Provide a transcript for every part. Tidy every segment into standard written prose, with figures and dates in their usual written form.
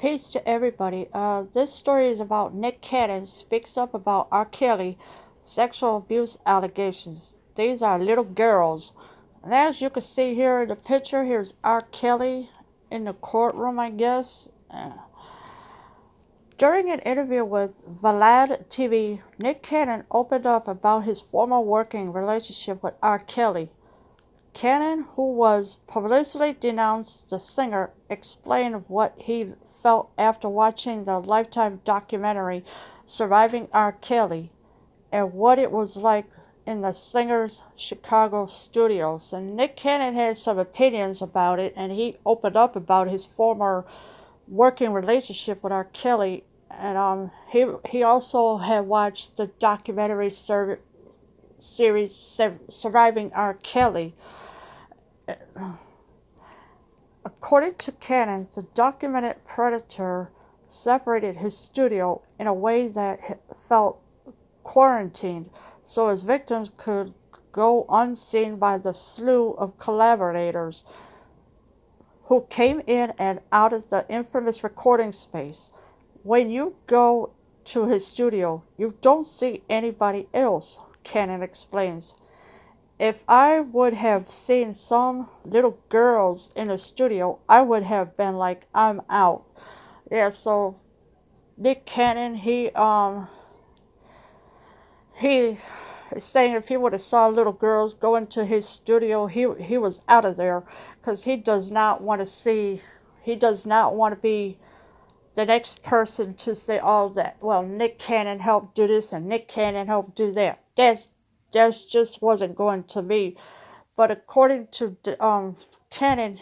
Peace to everybody. This story is about Nick Cannon speaks up about R. Kelly sexual abuse allegations. These are little girls. And as you can see here in the picture, here's R. Kelly in the courtroom, I guess. During an interview with Vlad TV, Nick Cannon opened up about his former working relationship with R. Kelly. Cannon, who was publicly denounced the singer, explained what he felt after watching the Lifetime documentary Surviving R. Kelly and what it was like in the singer's Chicago studios. And Nick Cannon had some opinions about it, and he opened up about his former working relationship with R. Kelly. And he also had watched the documentary series Surviving R. Kelly. According to Cannon, the documented predator separated his studio in a way that felt quarantined, so his victims could go unseen by the slew of collaborators who came in and out of the infamous recording space. When you go to his studio, you don't see anybody else, Cannon explains. If I would have seen some little girls in the studio, I would have been like, I'm out. Yeah, so Nick Cannon, he is saying if he would have saw little girls go into his studio, he was out of there because he does not want to be the next person to say all that. Well, Nick Cannon helped do this and Nick Cannon helped do that. That's just wasn't going to be. But according to Cannon,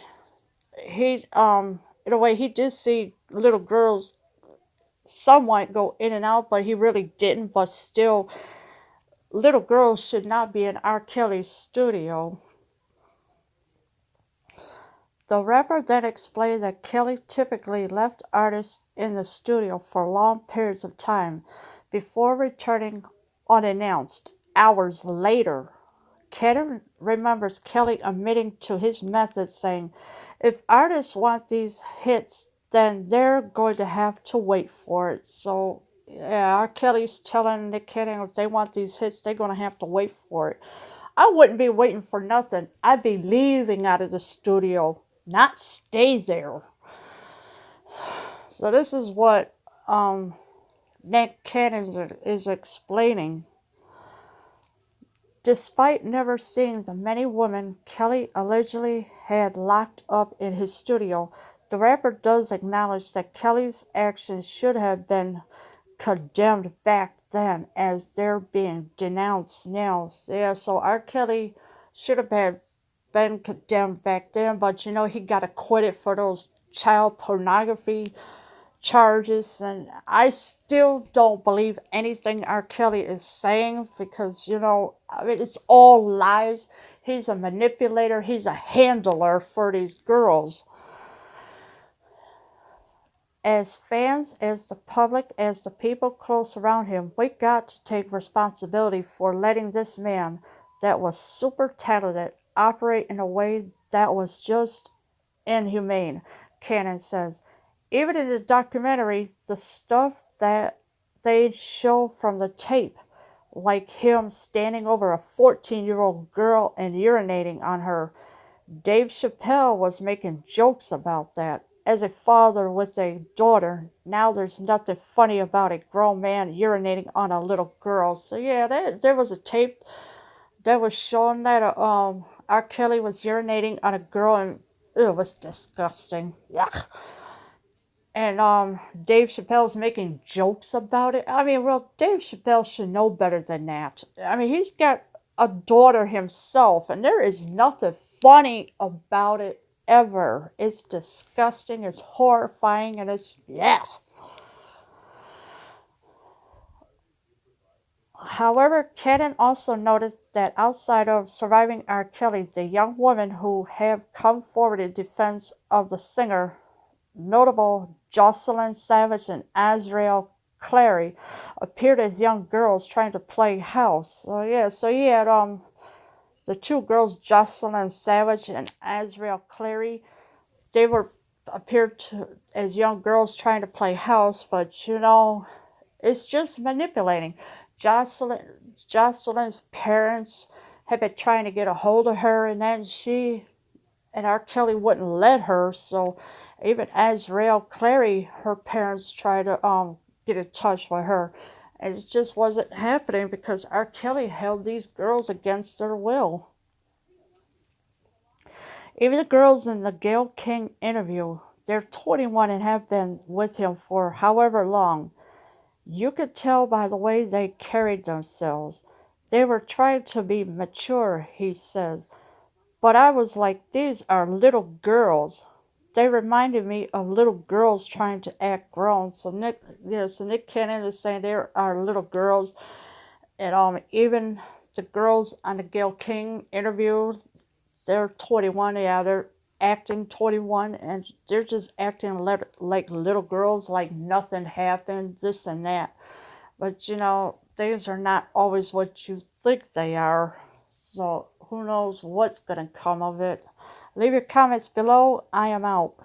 he in a way he did see little girls somewhat go in and out, but he really didn't. But still, little girls should not be in R. Kelly's studio. The rapper then explained that Kelly typically left artists in the studio for long periods of time before returning unannounced. Hours later, Cannon remembers Kelly admitting to his method, saying, if artists want these hits, then they're going to have to wait for it. So, yeah, R. Kelly's telling Nick Cannon if they want these hits, they're going to have to wait for it. I wouldn't be waiting for nothing. I'd be leaving out of the studio, not stay there. So, this is what Nick Cannon is explaining. Despite never seeing the many women Kelly allegedly had locked up in his studio, the rapper does acknowledge that Kelly's actions should have been condemned back then as they're being denounced now. Yeah, so R. Kelly should have been condemned back then, but he got acquitted for those child pornography charges, and I still don't believe anything R. Kelly is saying because, I mean, it's all lies. He's a manipulator, he's a handler for these girls. As fans, as the public, as the people close around him, we got to take responsibility for letting this man that was super talented operate in a way that was just inhumane, Cannon says. Even in the documentary, the stuff that they show from the tape, like him standing over a 14-year-old girl and urinating on her, Dave Chappelle was making jokes about that. As a father with a daughter, now there's nothing funny about a grown man urinating on a little girl. So yeah, there was a tape that was showing that R. Kelly was urinating on a girl, and it was disgusting. Yuck. And Dave Chappelle's making jokes about it. I mean, well, Dave Chappelle should know better than that. I mean, he's got a daughter himself, and there is nothing funny about it ever. It's disgusting, it's horrifying, and it's, yeah. However, Cannon also noticed that outside of surviving R. Kelly, the young women who have come forward in defense of the singer, notable Jocelyn Savage and Azrael Clary, appeared as young girls trying to play house. So yeah, so you had the two girls, Jocelyn Savage and Azrael Clary. They were appear to as young girls trying to play house, but you know, it's just manipulating. Jocelyn, Jocelyn's parents had been trying to get a hold of her, and then she and R. Kelly wouldn't let her. So even Azrael Clary, her parents tried to get in touch with her, and it just wasn't happening because R. Kelly held these girls against their will. Even the girls in the Gayle King interview, they're 21 and have been with him for however long. You could tell by the way they carried themselves. They were trying to be mature, he says, but I was like, these are little girls. They reminded me of little girls trying to act grown. So Nick, yeah, so Nick Cannon is saying there are little girls, and even the girls on the Gayle King interview, they're 21. Yeah, they're acting 21, and they're just acting like little girls, like nothing happened, this and that. But you know, things are not always what you think they are. So who knows what's going to come of it. Leave your comments below. I am out.